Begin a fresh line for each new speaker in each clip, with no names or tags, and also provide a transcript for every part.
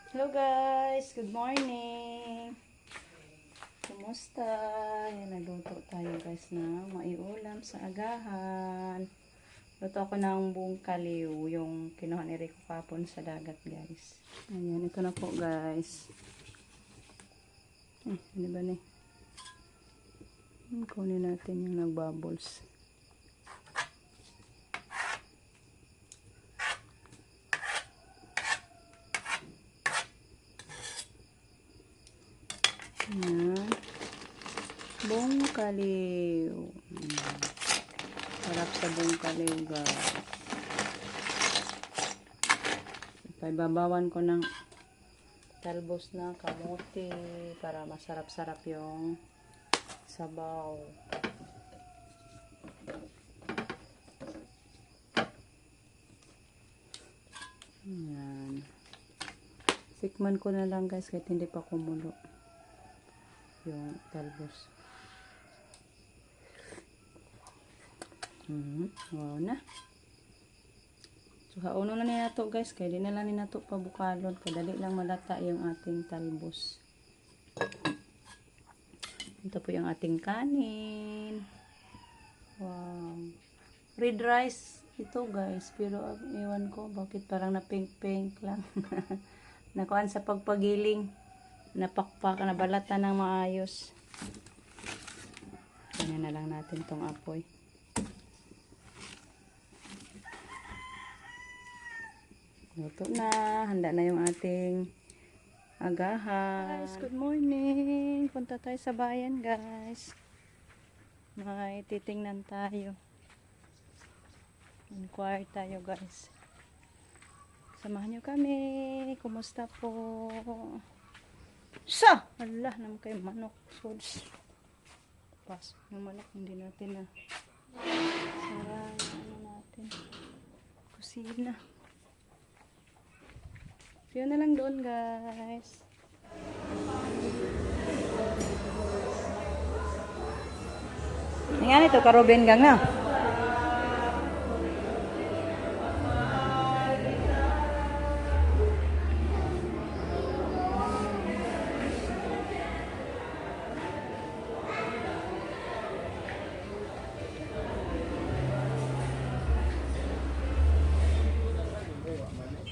Hello guys, good morning. Kumusta? Yan, nagluto tayo guys na maiulam sa agahan. Luto ako ng buong kaliw, yung kinuha ni Rico kapon sa dagat guys. Ayan, ito na po guys. Ano ba ni? Kunin natin yung nagbubbles. Ayan. Buong kaliw. Sarap sa buong kaliw guys. Ibabawan ko ng talbos na kamote para masarap-sarap yung sabaw. Ayan. Tikman ko na lang guys kahit hindi pa kumulo yung talbos. Wow na. So hauno na nila to guys, kaya di na lang nila to pabukalon, kadali lang malata yung ating talbos. Ito po yung ating kanin. Wow. Red rice ito guys, pero ewan ko bakit parang na pink lang. Nakuan sa pagpagiling, napakpak, nabalata ng maayos. Ganyan na lang natin tong apoy. Luto na. Handa na yung ating agahan. Guys, good morning. Punta tayo sa bayan, guys. May titingnan tayo. Inquire tayo, guys. Samahan nyo kami. Kumusta po? Allah naman kayo manok. Sods. Pasok yung manok. Hindi natin na sarang ano natin. Kusina. So, yun na lang doon guys. Yan ito, karobin gang na.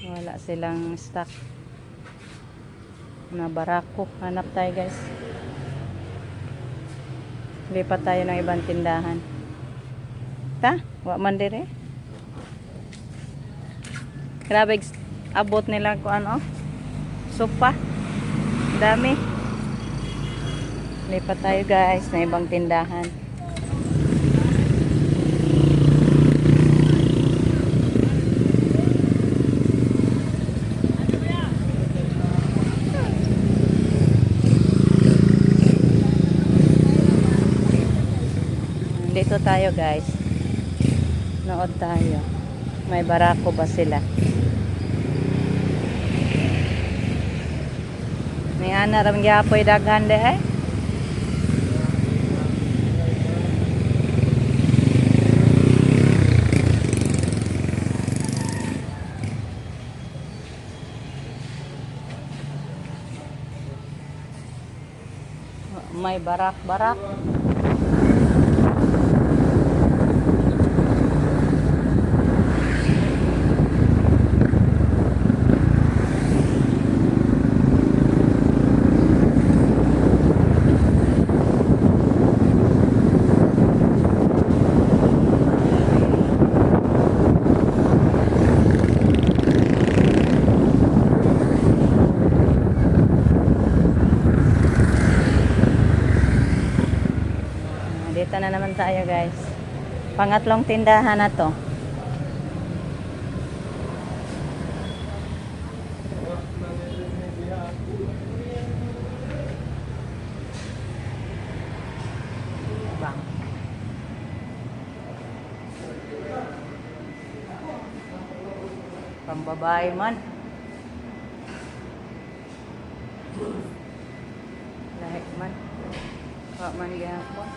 Wala silang stock na barako. Hanap tayo guys. Lipat tayo ng ibang tindahan. Wa man dire. Grabe abot nila ko ano. Sopa. Dami. Lipat tayo guys ng ibang tindahan. Dito tayo guys. Nood tayo. May barako ba sila? May ana ram gyapoy daghan de ay. May barak-barak. Dito na naman tayo guys. Pangatlong tindahan na to. Bang. Pambabae man. Lahik man. Wak man gihapon.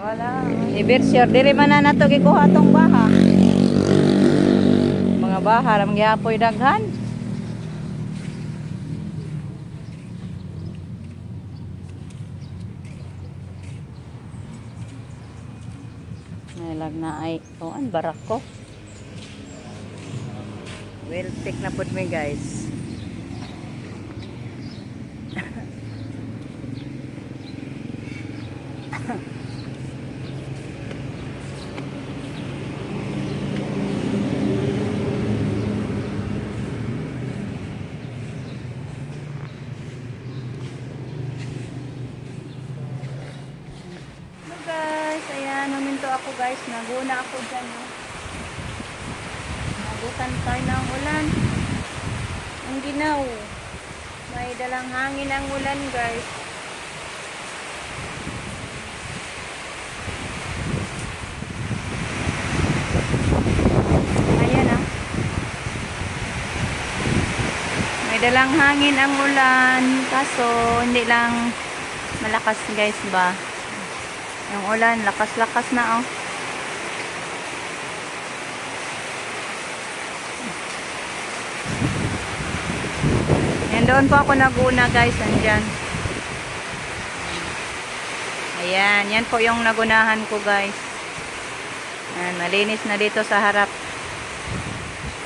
Wala. I-beer sure. Dili man na nato gikuha tong baha. Mabaha ram gyapoy daghan. Nalag na ay tuan barak ko. Well, take na pud mi guys. Guys, ayan, huminto ako guys, naguna ako dyan, no? Nagutan tayo ng ulan. Ang ginaw, may dalang hangin ang ulan guys. Ayan ah, may dalang hangin ang ulan, kaso hindi lang malakas guys ba. Yung ulan, lakas-lakas na oh. Yan doon po ako naguna guys, andyan. Ayan, yan po yung nagunahan ko guys. Ayan, malinis na dito sa harap.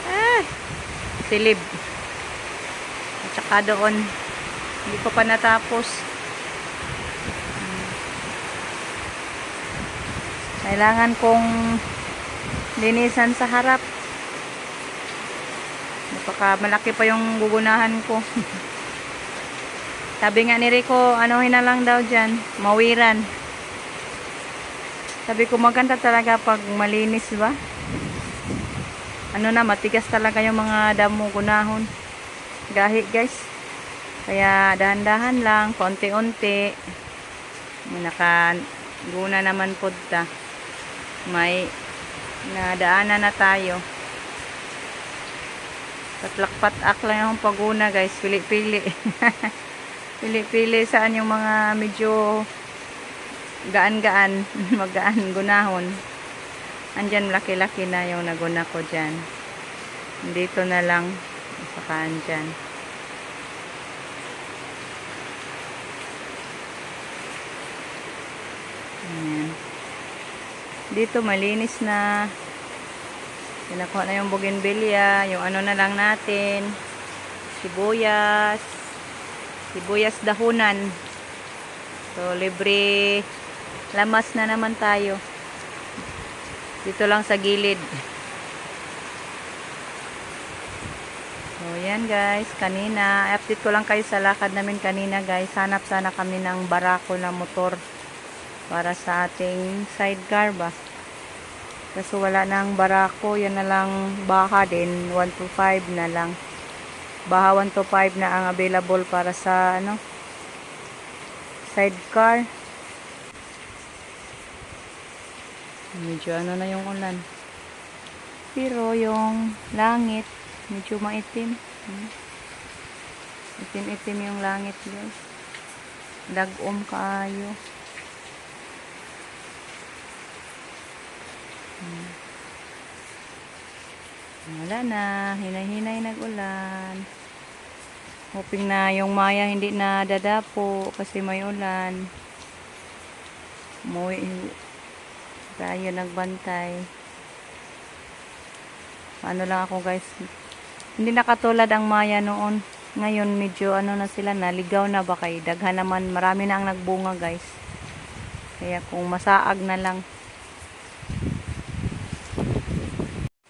Ah, silib. At saka doon, hindi ko pa natapos. Kailangan kong linisan sa harap. Baka malaki pa yung gugunahan ko. Sabi nga ni Rico, anuhin na lang daw dyan, mawiran. Sabi ko maganda talaga pag malinis ba. Ano na, matigas talaga yung mga damo gunahon. Gahi guys. Kaya dahan-dahan lang, konti-unti. Nakaguna naman po ta. May nadaanan na tayo. Patlak-patak lang yung paguna guys. Pili-pili. Pili-pili saan yung mga medyo gaan-gaan. Magaan gunahon. Andyan laki-laki na yung naguna ko dyan. Dito na lang. Saka andyan. Ayan. Dito malinis na. Pinakuha na yung bougainvillea, yung ano na lang natin, sibuyas dahunan. So libre lamas na naman tayo. Dito lang sa gilid. So yan guys, kanina update ko lang kayo sa lakad namin kanina guys. Hanap sana kami ng barako na motor para sa ating sidecar ba. Kaso wala nang barako, yan na lang baha din, 125 na lang. Baha 125 na ang available para sa ano, sidecar. Medyo ano na yung ulan. Pero yung langit, medyo maitim. Itim-itim yung langit guys. Dagom kaayo. Wala na, hinay-hinay nag-ulan. Hoping na yung Maya hindi na dadapo kasi may ulan. Umuwi tayo nagbantay. Ano lang ako guys, hindi na katulad ang Maya noon. Ngayon medyo ano na sila, naligaw na ba kay daghan naman, marami na ang nagbunga guys. Kaya kung masaag na lang.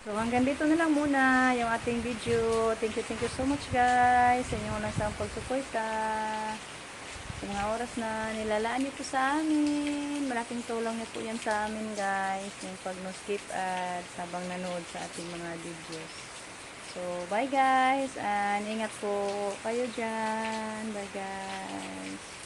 So hanggang dito na lang muna yung ating video. Thank you so much guys sa inyong langsang pagsuporta. Sa mga oras na nilalaan niyo po sa amin. Malaking tulong niyo po yan sa amin guys. Yung pag no skip ads habang nanood sa ating mga videos. So bye guys and ingat po kayo dyan. Bye guys.